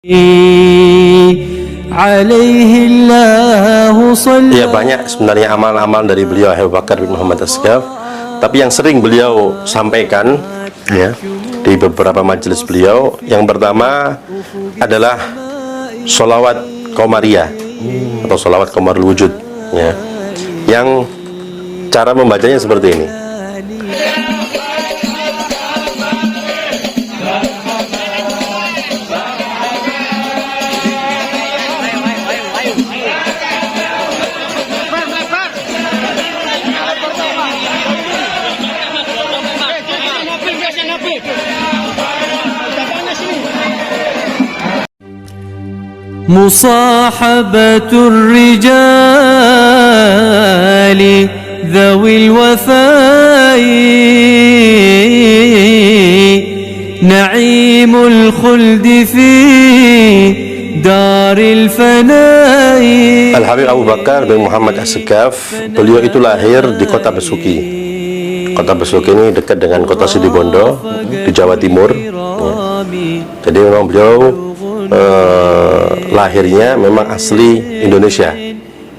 Ya, banyak sebenarnya amal-amal dari beliau Abu Bakar bin Muhammad As-Segaf, tapi yang sering beliau sampaikan ya di beberapa majelis beliau, yang pertama adalah sholawat Qamariyah atau sholawat Qamarul Wujud ya, yang cara membacanya seperti ini. Musahabatur rijali dhawil wafai na'imul khuldi fi daril fanai. Al-Habib Abu Bakar bin Muhammad As-Segaf, beliau itu lahir di kota Besuki. Kota Besuki ini dekat dengan kota Situbondo di Jawa Timur ya. Jadi memang beliau lahirnya memang asli Indonesia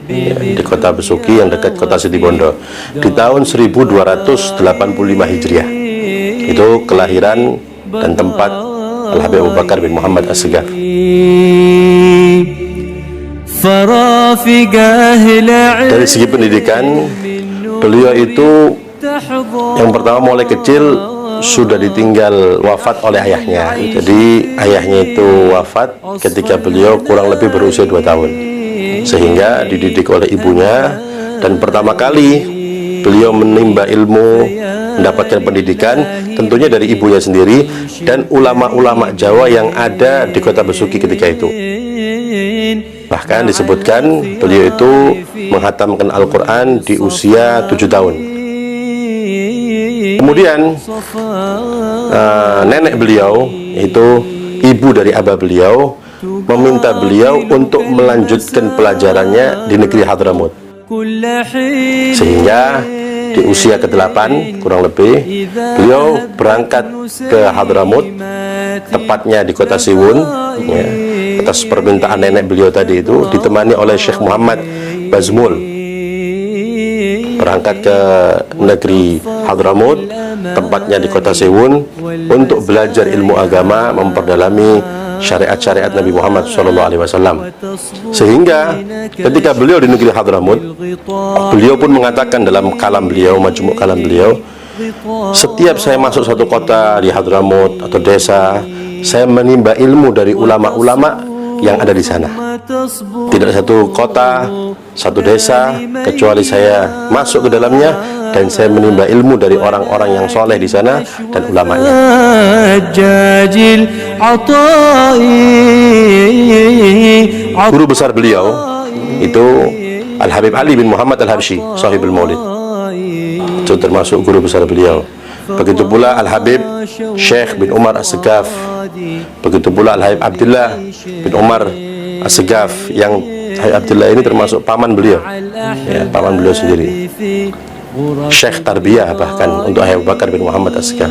ya, di kota Besuki yang dekat kota Situbondo di tahun 1285 Hijriah. Itu kelahiran dan tempat Al-Habib Abu Bakar bin Muhammad As-Segaf. Dari segi pendidikan, beliau itu yang pertama mulai kecil sudah ditinggal wafat oleh ayahnya. Jadi ayahnya itu wafat ketika beliau kurang lebih berusia 2 tahun, sehingga dididik oleh ibunya. Dan pertama kali beliau menimba ilmu, mendapatkan pendidikan tentunya dari ibunya sendiri dan ulama-ulama Jawa yang ada di kota Besuki ketika itu. Bahkan disebutkan beliau itu menghatamkan Al-Quran di usia 7 tahun. Kemudian nenek beliau, itu ibu dari abah beliau, meminta beliau untuk melanjutkan pelajarannya di negeri Hadramut, sehingga di usia ke-8 kurang lebih beliau berangkat ke Hadramut, tepatnya di kota Siwun ya, atas permintaan nenek beliau tadi itu, ditemani oleh Syekh Muhammad Bazmul. Berangkat ke negeri Hadramut, tempatnya di kota Siwun, untuk belajar ilmu agama, memperdalami syariat-syariat Nabi Muhammad SAW. Sehingga ketika beliau di negeri Hadramut, beliau pun mengatakan dalam kalam beliau, majmu' kalam beliau, setiap saya masuk satu kota di Hadramut atau desa, saya menimba ilmu dari ulama-ulama yang ada di sana. Tidak satu kota, satu desa kecuali saya masuk ke dalamnya dan saya menimba ilmu dari orang-orang yang soleh di sana dan ulamanya. Guru besar beliau itu Al-Habib Ali bin Muhammad Al-Habsyi, Sahibul Maulid. Itu termasuk guru besar beliau. Begitu pula Al-Habib Syekh bin Umar As-Segaf. Begitu pula Al-Habib Abdullah bin Umar As-Segaf, yang Habib Abdullah ini termasuk paman beliau ya, paman beliau sendiri, Syekh Tarbiyah bahkan untuk Habib Bakar bin Muhammad As-Segaf.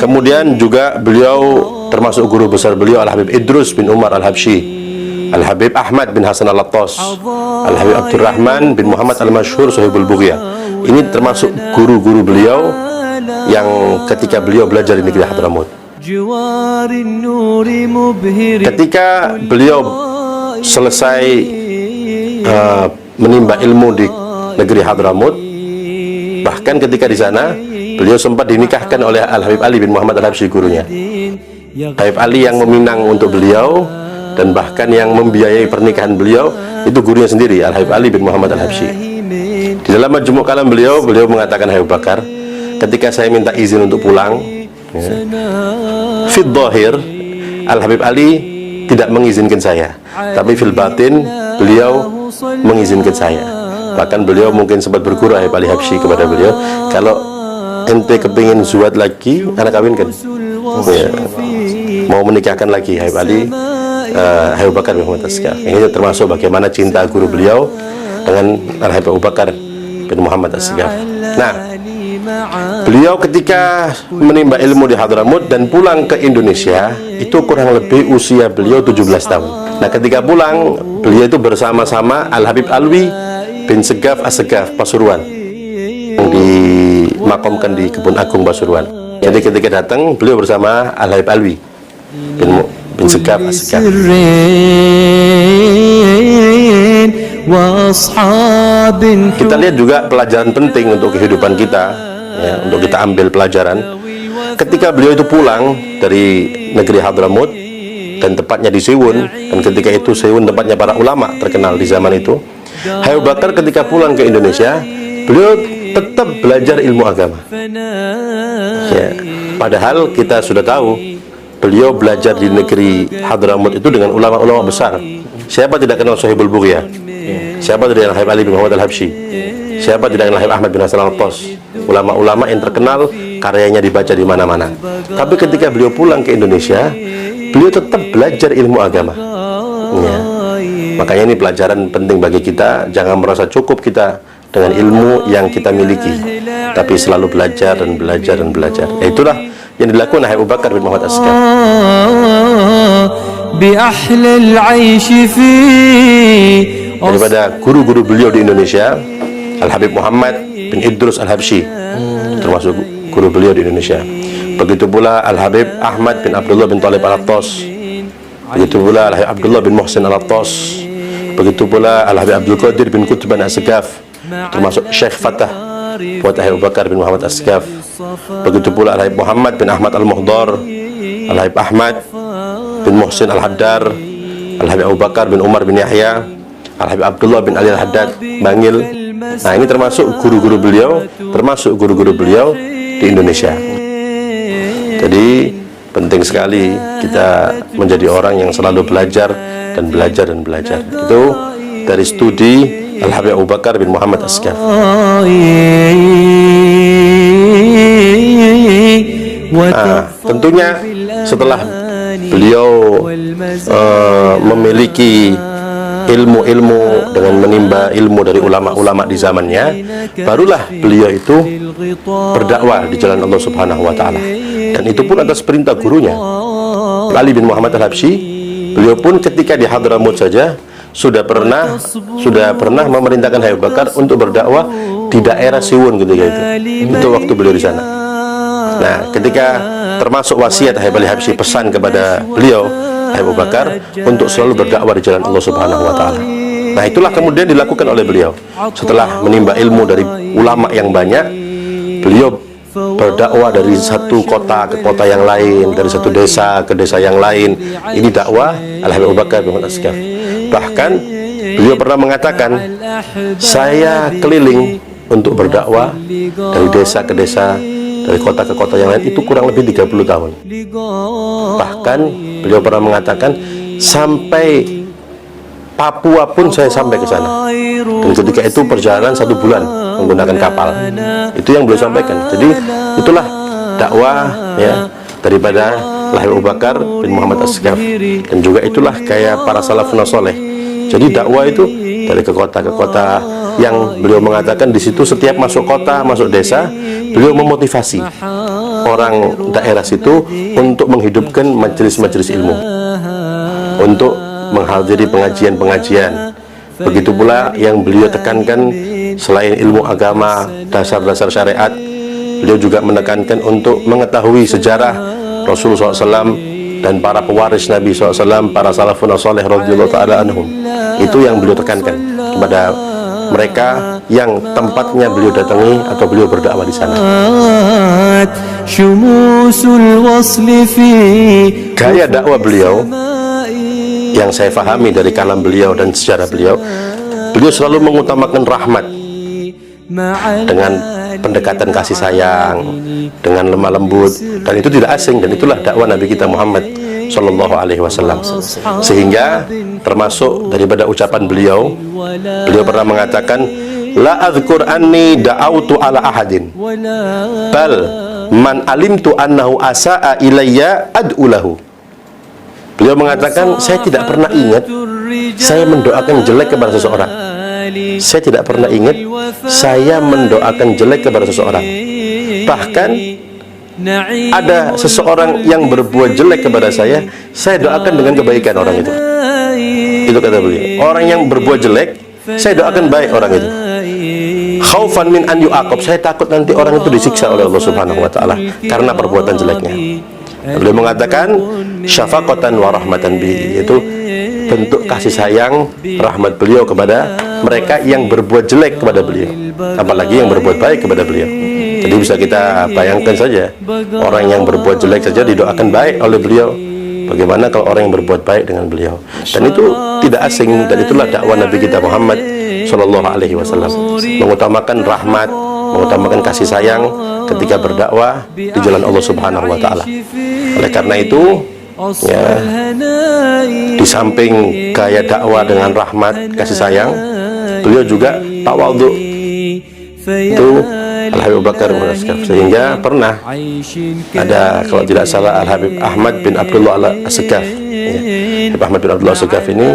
Kemudian juga beliau termasuk guru besar beliau Al-Habib Idrus bin Umar Al-Habsyi, Al-Habib Ahmad bin Hasan Al-Lattas, Al-Habib Abdurrahman bin Muhammad Al-Masyhur Sahibul Bughyah. Ini termasuk guru-guru beliau yang ketika beliau belajar di negeri Hadramut. Ketika beliau selesai menimba ilmu di negeri Hadramut, bahkan ketika di sana beliau sempat dinikahkan oleh Al-Habib Ali bin Muhammad Al-Habsyi, gurunya. Habib Ali yang meminang untuk beliau dan bahkan yang membiayai pernikahan beliau itu gurunya sendiri, Al-Habib Ali bin Muhammad Al-Habsyi. Di dalam majmu' kalam beliau mengatakan, Habib Bakar, ketika saya minta izin untuk pulang ya, fid dhahir Al-Habib Ali tidak mengizinkan saya, tapi fil batin beliau mengizinkan saya. Bahkan beliau mungkin sempat berguru Habib Ali Habsyi kepada beliau, kalau ente kepingin zuat lagi, anak kawinkan ya, mau menikahkan lagi Habib Ali Habib Bakar bin Muhammad As-Segaf. Ini termasuk bagaimana cinta guru beliau dengan Al-Habib Abu Bakar bin Muhammad As-Segaf. Nah, Beliau ketika menimba ilmu di Hadramut dan pulang ke Indonesia, itu kurang lebih usia beliau 17 tahun. Nah, ketika pulang, beliau itu bersama-sama Al-Habib Alwi bin Segaf As-Segaf Pasuruan, yang dimakamkan di Kebun Agung Pasuruan. Jadi ketika datang, beliau bersama Al-Habib Alwi bin Segaf As-Segaf. Kita lihat juga pelajaran penting untuk kehidupan kita, ya, untuk kita ambil pelajaran. Ketika beliau itu pulang dari negeri Hadramut dan tepatnya di Siwun, dan ketika itu Siwun tempatnya para ulama terkenal di zaman itu, Abu Bakar ketika pulang ke Indonesia, beliau tetap belajar ilmu agama, ya. Padahal kita sudah tahu beliau belajar di negeri Hadramut itu dengan ulama-ulama besar. Siapa tidak kenal Sohibul Bughya? Siapa tidak kenal Habib Ali bin Muhammad Al-Habsyi? Siapa tidak kenal Habib Ahmad bin Hasan Al-Tos? Ulama-ulama yang terkenal, karyanya dibaca di mana-mana. Tapi ketika beliau pulang ke Indonesia, beliau tetap belajar ilmu agama, ya. Makanya ini pelajaran penting bagi kita. Jangan merasa cukup kita dengan ilmu yang kita miliki, tapi selalu belajar dan belajar dan belajar. Itulah yang dilakukan Abu Bakar bin Muhammad As-Segaf. Daripada guru-guru beliau di Indonesia, Al-Habib Muhammad bin Idrus Al-Habsyi, termasuk guru beliau di Indonesia. Begitu pula Al-Habib Ahmad bin Abdullah bin Talib Al-Attas. Begitu pula Al-Habib Abdullah bin Muhsin Al-Attas. Begitu pula Al-Habib Abdul Qadir bin Qutban As-Segaf, termasuk Syekh Fatah buat Abu Bakar bin Muhammad As-Segaf. Begitu pula Al-Habib Muhammad bin Ahmad Al-Muhdar, Al-Habib Ahmad bin Muhsin Al-Haddar, Al-Habib Abu Bakar bin Umar bin Yahya, Al-Habib Abdullah bin Ali Al-Haddad Bangil. Nah, ini termasuk guru-guru beliau, di Indonesia. Jadi penting sekali kita menjadi orang yang selalu belajar dan belajar dan belajar. Itu dari studi Al-Habib Abu Bakar bin Muhammad As-Segaf. Tentunya setelah beliau memiliki ilmu-ilmu dengan menimba ilmu dari ulama-ulama di zamannya, barulah beliau itu berdakwah di jalan Allah Subhanahu wa taala. Dan itu pun atas perintah gurunya Ali bin Muhammad Al-Habsyi. Beliau pun ketika di Hadramut saja sudah pernah memerintahkan Abu Bakar untuk berdakwah di daerah Siwun ketika itu. Itu waktu beliau di sana. Nah, ketika termasuk wasiat Habib Al-Habsyi, pesan kepada beliau Abu Bakar untuk selalu berdakwah di jalan Allah Subhanahu wa taala. Nah, itulah kemudian dilakukan oleh beliau. Setelah menimba ilmu dari ulama yang banyak, beliau berdakwah dari satu kota ke kota yang lain, dari satu desa ke desa yang lain. Ini dakwah Al-Habib Abu Bakar bin Muhammad As-Segaf. Bahkan beliau pernah mengatakan, saya keliling untuk berdakwah dari desa ke desa, dari kota ke kota yang lain, itu kurang lebih 30 tahun. Bahkan beliau pernah mengatakan, sampai Papua pun saya sampai ke sana. Dan ketika itu perjalanan 1 bulan menggunakan kapal. Itu yang beliau sampaikan. Jadi itulah dakwah, ya, daripada Abu Bakar bin Muhammad As-Segaf. Dan juga itulah kayak para salafun saleh. Jadi dakwah itu dari ke kota yang beliau mengatakan di situ setiap masuk kota, masuk desa, beliau memotivasi orang daerah situ untuk menghidupkan majelis-majelis ilmu, untuk menghadiri pengajian-pengajian. Begitu pula yang beliau tekankan, selain ilmu agama, dasar-dasar syariat, beliau juga menekankan untuk mengetahui sejarah Rasulullah SAW dan para pewaris Nabi SAW, para salafun saleh radhiyallahu ta'ala anhum. Itu yang beliau tekankan kepada mereka yang tempatnya beliau datangi atau beliau berdakwah di sana. Gaya dakwah beliau yang saya fahami dari kalam beliau dan sejarah beliau, beliau selalu mengutamakan rahmat dengan pendekatan kasih sayang, dengan lemah lembut, dan itu tidak asing, dan itulah dakwah Nabi kita Muhammad Sallallahu Alaihi Wasallam. Sehingga termasuk daripada ucapan beliau pernah mengatakan, la adzkur anni da'autu ala ahadin bal man alimtu annahu asa'a ilayya ad'ulahu. Beliau mengatakan, saya tidak pernah ingat saya mendoakan jelek kepada seseorang. Saya tidak pernah ingat saya mendoakan jelek kepada seseorang. Bahkan ada seseorang yang berbuat jelek kepada saya doakan dengan kebaikan orang itu. Itu kata beliau. Orang yang berbuat jelek, saya doakan baik orang itu. Khaufan min an yu'aqab, saya takut nanti orang itu disiksa oleh Allah Subhanahu wa taala karena perbuatan jeleknya. Beliau mengatakan syafaqatan wa rahmatan bi, yaitu bentuk kasih sayang, rahmat beliau kepada mereka yang berbuat jelek kepada beliau, apalagi yang berbuat baik kepada beliau. Jadi bisa kita bayangkan saja, orang yang berbuat jelek saja didoakan baik oleh beliau. Bagaimana kalau orang yang berbuat baik dengan beliau? Dan itu tidak asing, dan itulah dakwah Nabi kita Muhammad Shallallahu Alaihi Wasallam, mengutamakan rahmat, mengutamakan kasih sayang ketika berdakwah di jalan Allah Subhanahu Wa Taala. Oleh karena itu, ya, di samping gaya dakwah dengan rahmat, kasih sayang, beliau juga tawadhu. Itu Al-Habib Bakar bin As-Sakaf. Sehingga pernah ada, kalau tidak salah, Al-Habib Ahmad bin Abdullah As-Sakaf, ya. Habib Ahmad bin Abdullah As-Sakaf ini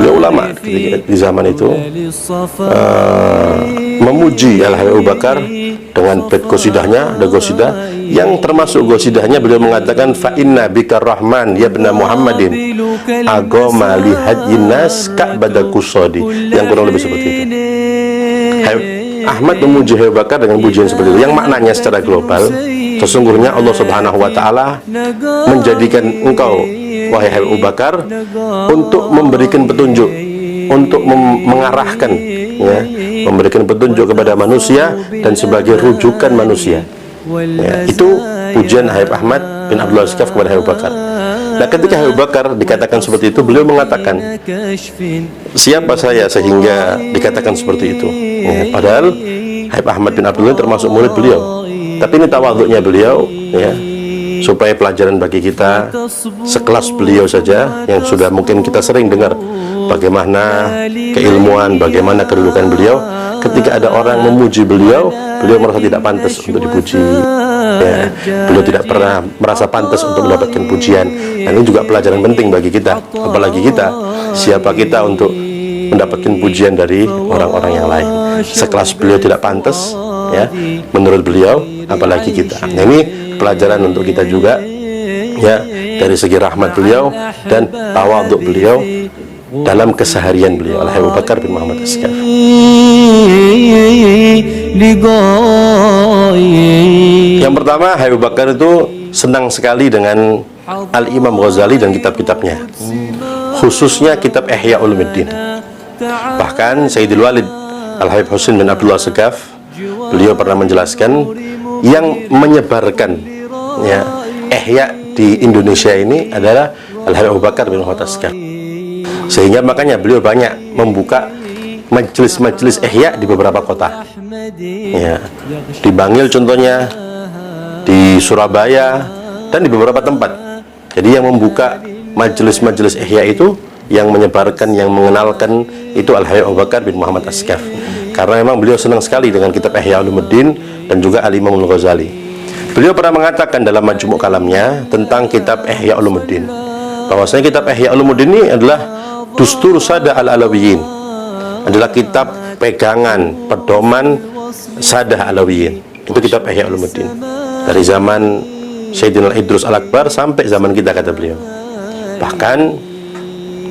beliau ulama di zaman itu, memuji Al-Habib Bakar dengan bait qosidahnya. Ada qosidah yang termasuk qosidahnya beliau mengatakan, fa inna bika rahman ya ibna Muhammadin agoma li hadyin nas ka'bada qusadi, yang kurang lebih seperti itu. Ahmad memuji Habib Bakar dengan pujian seperti itu, yang maknanya secara global, sesungguhnya Allah Subhanahu wa taala menjadikan engkau, wahai Habib Bakar, untuk memberikan petunjuk, untuk mengarahkan, ya, memberikan petunjuk kepada manusia dan sebagai rujukan manusia. Ya, itu pujian Habib Ahmad bin Abdullah As-Sakaf kepada Habib Bakar. Nah, ketika Habib Bakar dikatakan seperti itu, beliau mengatakan, siapa saya sehingga dikatakan seperti itu? Ya, padahal Habib Ahmad bin Abdullah termasuk murid beliau. Tapi ini tawadhu'nya beliau, ya, supaya pelajaran bagi kita sekelas beliau saja, yang sudah mungkin kita sering dengar bagaimana keilmuan, bagaimana kedudukan beliau. Ketika ada orang memuji beliau, beliau merasa tidak pantas untuk dipuji, ya. Beliau tidak pernah merasa pantas untuk mendapatkan pujian. Dan ini juga pelajaran penting bagi kita, apalagi kita, siapa kita untuk mendapatkan pujian dari orang-orang yang lain. Sekelas beliau tidak pantas, ya, menurut beliau, apalagi kita. Nah, ini pelajaran untuk kita juga, ya, dari segi rahmat beliau dan tawadhu beliau dalam keseharian beliau, Al-Habib Bakar bin Muhammad As-Sakaf. Yang pertama, Habib Bakar itu senang sekali dengan Al-Imam Ghazali dan kitab-kitabnya, khususnya kitab Ihya Ulumuddin. Bahkan Sayyidul Walid Al-Habib Husain bin Abdullah As-Sakaf, beliau pernah menjelaskan, yang menyebarkan, ya, Ihya di Indonesia ini adalah Al-Habib Bakar bin Muhammad As-Sakaf. Sehingga makanya beliau banyak membuka majelis-majelis Ihya di beberapa kota, ya, di Bangil contohnya, di Surabaya, dan di beberapa tempat. Jadi yang membuka majelis-majelis Ihya itu, yang menyebarkan, yang mengenalkan, itu Al-Habib Bakar bin Muhammad As-Sakaf. Karena memang beliau senang sekali dengan kitab Ihya Ulumuddin dan juga Al-Imam Al-Ghazali. Beliau pernah mengatakan dalam majmu' kalamnya tentang kitab Ihya Ulumuddin, bahwasanya kitab Ihya Ulumuddin ini adalah Dustur Sada Al-Alawiyin, adalah kitab pegangan, pedoman Sadah Alawiyin. Itu kitab Ihya Ulumuddin dari zaman Sayyidina Idrus Al-Akbar sampai zaman kita, kata beliau. Bahkan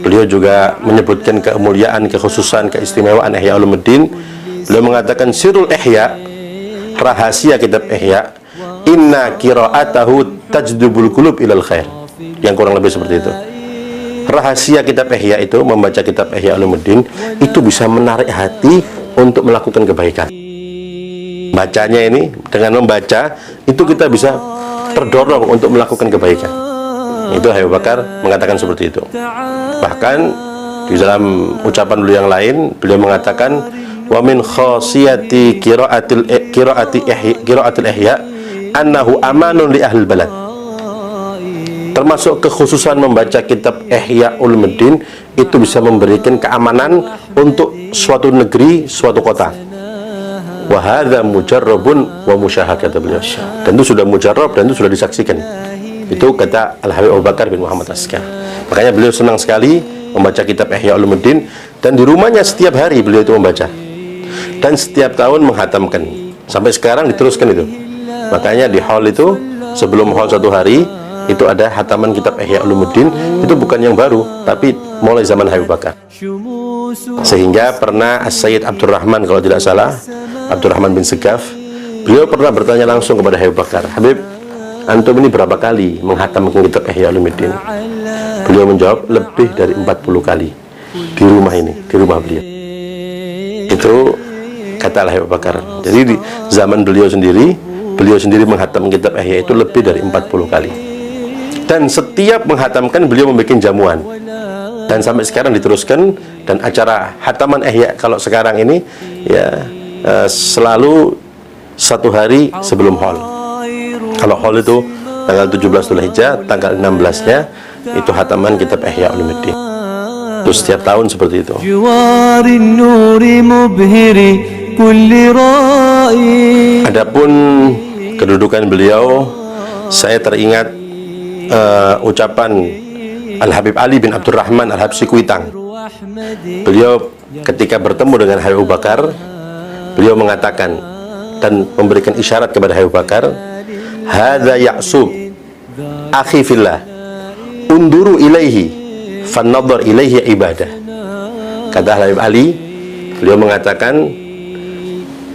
beliau juga menyebutkan kemuliaan, kekhususan, keistimewaan Ihya Ulumuddin. Beliau mengatakan, sirul Ihya, rahasia kitab Ihya, inna qira'atahu tajdubul qulub ilal khair. Yang kurang lebih seperti itu. Rahasia kitab Ihya itu, membaca kitab Ihya Ulumuddin, itu bisa menarik hati untuk melakukan kebaikan. Bacanya ini, dengan membaca itu kita bisa terdorong untuk melakukan kebaikan. Itu Habib Bakar mengatakan seperti itu. Bahkan di dalam ucapan beliau yang lain, beliau mengatakan, wa min khasiyati qira'atil Ihya annahu amanun li ahlil balad. Termasuk kekhususan membaca kitab Ihya Ulumuddin, itu bisa memberikan keamanan untuk suatu negeri, suatu kota. Wa hadza mujarrabun wa musyahad, kata beliau. Dan itu sudah mujarrab, dan itu sudah disaksikan. Itu kata Al-Habib Bakar bin Muhammad As-Sakaf. Makanya beliau senang sekali membaca kitab Ihya Ulumuddin, dan di rumahnya setiap hari beliau itu membaca, dan setiap tahun menghatamkan. Sampai sekarang diteruskan itu. Makanya di hall itu, sebelum hall 1 hari, itu ada hataman kitab Ihya Ulumuddin. Itu bukan yang baru, tapi mulai zaman Habib Bakar. Sehingga pernah As-Sayyid Abdurrahman, kalau tidak salah, Abdurrahman bin Segaf, beliau pernah bertanya langsung kepada Habib Bakar, Habib, antum ini berapa kali menghatamkan kitab Ihya Ulumuddin? Beliau menjawab, lebih dari 40 kali di rumah ini, di rumah beliau. Itu kata Habib Bakar. Jadi di zaman beliau sendiri menghatam kitab Ihya itu lebih dari 40 kali. Dan setiap menghatamkan beliau membuat jamuan. Dan sampai sekarang diteruskan, dan acara hataman Ihya kalau sekarang ini ya selalu 1 hari sebelum haul. Kalau haul itu tanggal 17 Dzulhijjah, tanggal 16-nya itu hataman kitab Ihya Ulumuddin. Itu setiap tahun seperti itu. Adapun kedudukan beliau, saya teringat ucapan Al-Habib Ali bin Abdurrahman Al-Habsyi Kuitang. Beliau ketika bertemu dengan Habib Bakar, beliau mengatakan dan memberikan isyarat kepada Habib Bakar, hadza Ya'sub akhi fillah, unduru ilaihi fannadhar ilaihi ibadah. Kata Habib Ali, beliau mengatakan,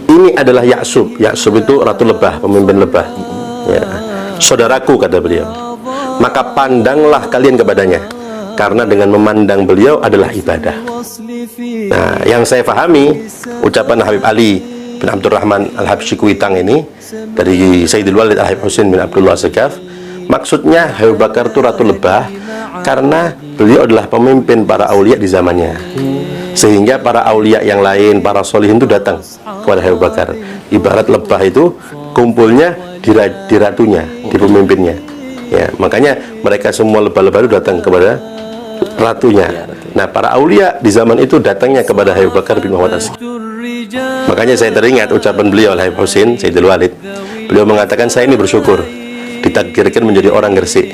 ini adalah Ya'sub. Ya'sub itu ratu lebah, pemimpin lebah ya, saudaraku, kata beliau. Maka pandanglah kalian kepadanya, karena dengan memandang beliau adalah ibadah. Nah, yang saya pahami ucapan Habib Ali bin Abdurrahman Al-Habsyi Kuitang ini dari Sayyidul Walid Al-Habib Husain bin Abdullah Segaf, maksudnya Habib Bakar itu ratu lebah karena beliau adalah pemimpin para aulia di zamannya. Sehingga para aulia yang lain, para solihin itu datang kepada Habib Bakar. Ibarat lebah itu kumpulnya di ratunya, di pemimpinnya. Ya, makanya mereka semua lebah-lebah itu datang kepada ratunya. Nah, para aulia di zaman itu datangnya kepada Habib Bakar bin Muhammad As-Sigaf. Makanya saya teringat ucapan beliau Al-Habib Husain Sayyidul Walid. Beliau mengatakan, saya ini bersyukur ditakdirkan menjadi orang Gresik,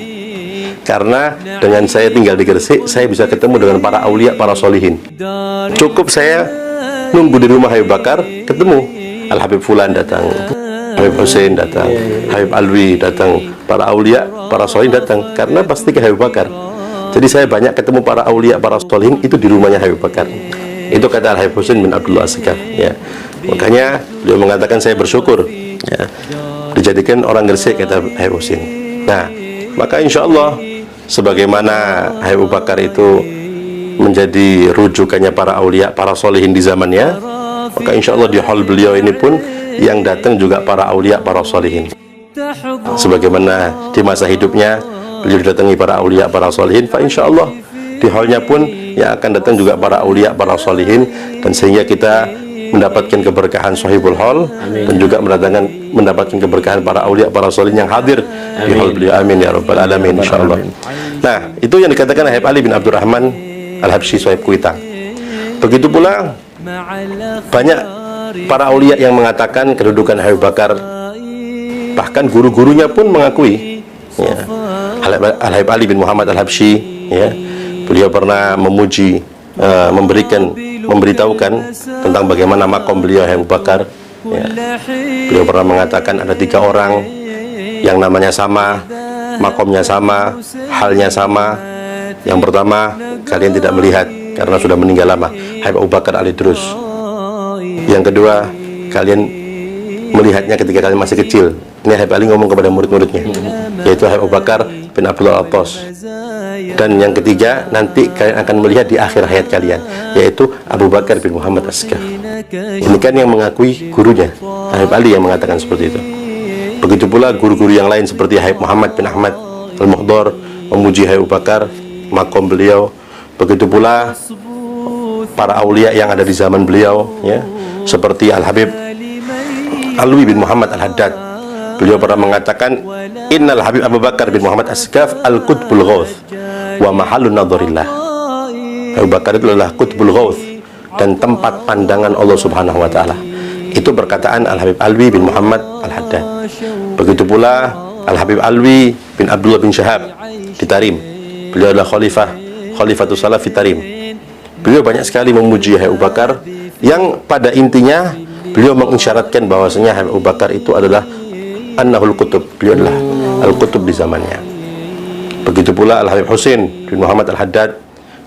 karena dengan saya tinggal di Gresik, saya bisa ketemu dengan para aulia, para solihin. Cukup saya nunggu di rumah Habib Bakar, ketemu Al-Habib Fulan datang, Habib Husain datang, Habib Alwi datang, para aulia, para solihin datang, karena pasti ke Habib Bakar. Jadi saya banyak ketemu para aulia, para solihin itu di rumahnya Habib Bakar. Itu kata Al-Habib Husain bin Abdullah As-Sigaf ya. Makanya beliau mengatakan, saya bersyukur ya, dijadikan orang Gresik, kata Habib Husain. Nah, maka insya Allah sebagaimana Habib Bakar itu menjadi rujukannya para aulia, para solihin di zamannya, maka insya Allah di hall beliau ini pun yang datang juga para aulia, para solihin. Sebagaimana di masa hidupnya beliau didatangi para aulia, para solihin, fa insya Allah di hallnya pun yang akan datang juga para aulia, para solihin, dan sehingga kita mendapatkan keberkahan Sahibul Hall dan juga mendapatkan keberkahan para aulia, para solihin yang hadir di hall beliau. Amin ya rabbal alamin insyaallah. Nah, itu yang dikatakan Habib Ali bin Abdurrahman Al-Habsyi Sahib Kuitang. Begitu pula banyak para aulia yang mengatakan kedudukan Habib Bakar, bahkan guru-gurunya pun mengakui ya. Al-Habib Ali bin Muhammad Al-Habsyi ya, beliau pernah memuji, memberitahukan tentang bagaimana makom beliau Habib Bakar ya. Beliau pernah mengatakan ada 3 orang yang namanya sama, makomnya sama, halnya sama. Yang pertama, kalian tidak melihat karena sudah meninggal lama, Habib Abu Bakar Al-Idrus. Yang kedua, kalian melihatnya ketika kalian masih kecil. Ini Habib Ali ngomong kepada murid-muridnya, yaitu Habib Abu Bakar bin Abdullah Al-Atas. Dan yang ketiga, nanti kalian akan melihat di akhir hayat kalian, yaitu Abu Bakar bin Muhammad As-Sigaf. Ini kan yang mengakui gurunya, Habib Ali yang mengatakan seperti itu. Begitu pula guru-guru yang lain seperti Habib Muhammad bin Ahmad Al-Muhdar memuji Habib Bakar, makom beliau. Begitu pula para aulia yang ada di zaman beliau ya, seperti Al-Habib Alwi bin Muhammad Al-Haddad. Beliau pernah mengatakan, innal Habib Abu Bakar bin Muhammad As-Sigaf al-Qutbul Ghauth wa mahallun nadharillah. Abu Bakar itu adalah Qutbul Ghauth dan tempat pandangan Allah Subhanahu wa taala. Itu perkataan Al-Habib Alwi bin Muhammad Al-Haddad. Begitu pula Al-Habib Alwi bin Abdullah bin Syahab di Tarim. Beliau adalah Khalifatus Salaf di Tarim. Beliau banyak sekali memuji Habib Bakar, yang pada intinya beliau mengisyaratkan bahwasanya Habib Bakar itu adalah annahul kutub, beliau adalah al-kutub di zamannya. Begitu pula Al-Habib Husain bin Muhammad Al-Haddad,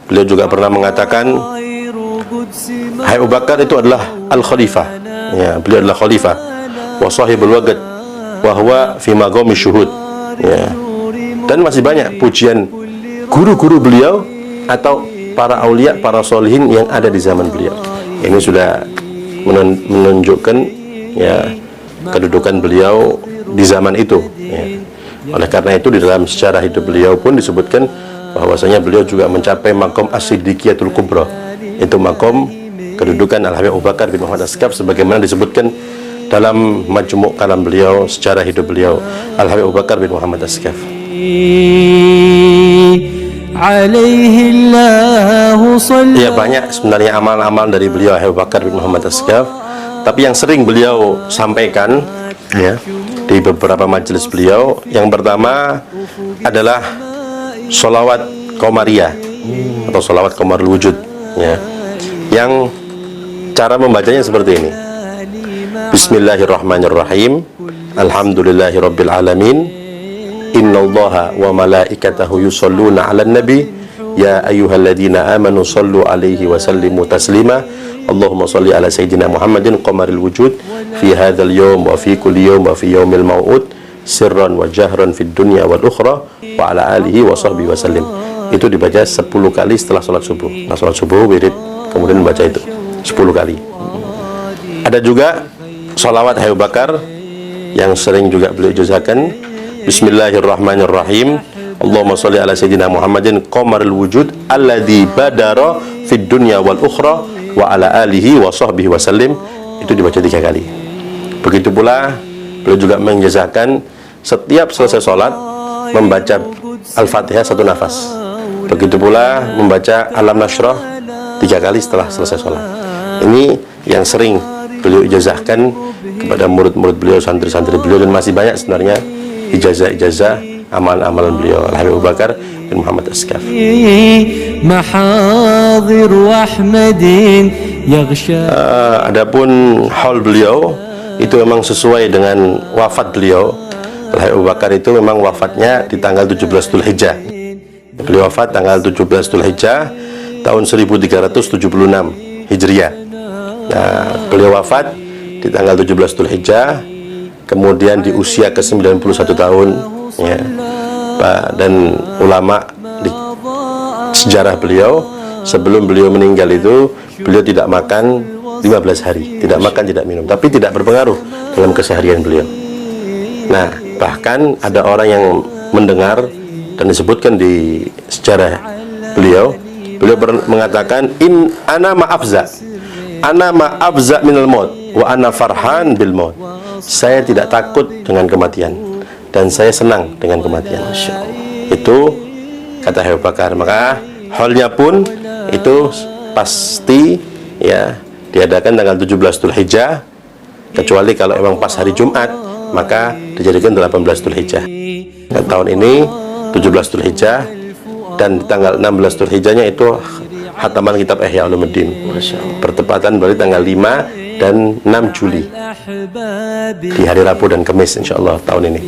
beliau juga pernah mengatakan, hai Abu Bakar itu adalah al-khalifah, ya, beliau adalah khalifah, wa sahibul waqt wa huwa fi maqami syuhud, ya. Dan masih banyak pujian guru-guru beliau atau para aulia, para solihin yang ada di zaman beliau. Ini sudah menunjukkan, ya, kedudukan beliau di zaman itu, ya. Oleh karena itu di dalam sejarah hidup beliau pun disebutkan bahwasanya beliau juga mencapai makom as-siddiqiyatul kubra, itu makom kedudukan Al-Habib Abu Bakar bin Muhammad As-Saqqaf, sebagaimana disebutkan dalam majmu' kalam beliau, sejarah hidup beliau, Al-Habib Abu Bakar bin Muhammad As-Saqqaf. Ya, banyak sebenarnya amal-amal dari beliau Abu Bakar bin Muhammad As-Saqqaf, tapi yang sering beliau sampaikan, ya, di beberapa majelis beliau, yang pertama adalah sholawat Qamariyah atau sholawat Qamarul Wujud, ya, yang cara membacanya seperti ini: Bismillahirrahmanirrahim, Alhamdulillahirabbil alamin, innallaha wa malaikatahu yusholluna 'alan nabi, ya ayyuhalladzina amanu shallu 'alaihi wa sallimu taslima, Allahumma shalli 'ala sayyidina Muhammadin qamaril wujud fi hadzal yawm wa fi kulli yawm wa fi yaumil mau'ud sirran wa jahran fid dunya wal ukhra wa 'ala alihi wa sahbihi wa sallim. Itu dibaca 10 kali setelah salat subuh. Nah, salat subuh wirid, kemudian baca itu 10 kali. Ada juga sholawat Abu Bakar yang sering juga beliau ijazahkan: Bismillahirrahmanirrahim, Allahumma sholli ala sayyidina Muhammadin qamaril wujud alladzi badara fid dunya wal ukhra wa ala alihi wa sahbihi wa sallim. Itu dibaca 3 kali. Begitu pula beliau juga menjazahkan setiap selesai sholat membaca Al-Fatihah 1 nafas. Begitu pula membaca Alam Nashrah 3 kali setelah selesai sholat. Ini yang sering beliau ijazahkan kepada murid-murid beliau, santri-santri beliau, dan masih banyak sebenarnya ijazah-ijazah amalan-amalan beliau Al-Habib Abu Bakar bin Muhammad As-Saqqaf. Adapun haul beliau itu memang sesuai dengan wafat beliau. Al-Habib Abu Bakar itu memang wafatnya di tanggal 17 Dzulhijjah. Beliau wafat tanggal 17 Dzulhijjah tahun 1376 Hijriah. Nah, beliau wafat di tanggal 17 Dzulhijjah, kemudian di usia ke-91 tahun, ya. Dan ulama di sejarah beliau, sebelum beliau meninggal itu beliau tidak makan 15 hari, tidak makan, tidak minum, tapi tidak berpengaruh dalam keseharian beliau. Nah, bahkan ada orang yang mendengar dan disebutkan di sejarah beliau mengatakan, ana ma'afza minal maut wa ana farhan bil maut. Saya tidak takut dengan kematian dan saya senang dengan kematian. Itu kata Abu Bakar. Maka halnya pun itu pasti, ya, diadakan tanggal 17 Dzulhijjah, kecuali kalau memang pas hari Jumat maka dijadikan 18 Dzulhijjah. Nah, tahun ini 17 Dzulhijjah, dan tanggal 16 Dzulhijjahnya itu khataman kitab Ihya Ulumuddin. Bertepatan berarti tanggal 5 dan 6 Juli, di hari Rabu dan Kamis insyaallah tahun ini.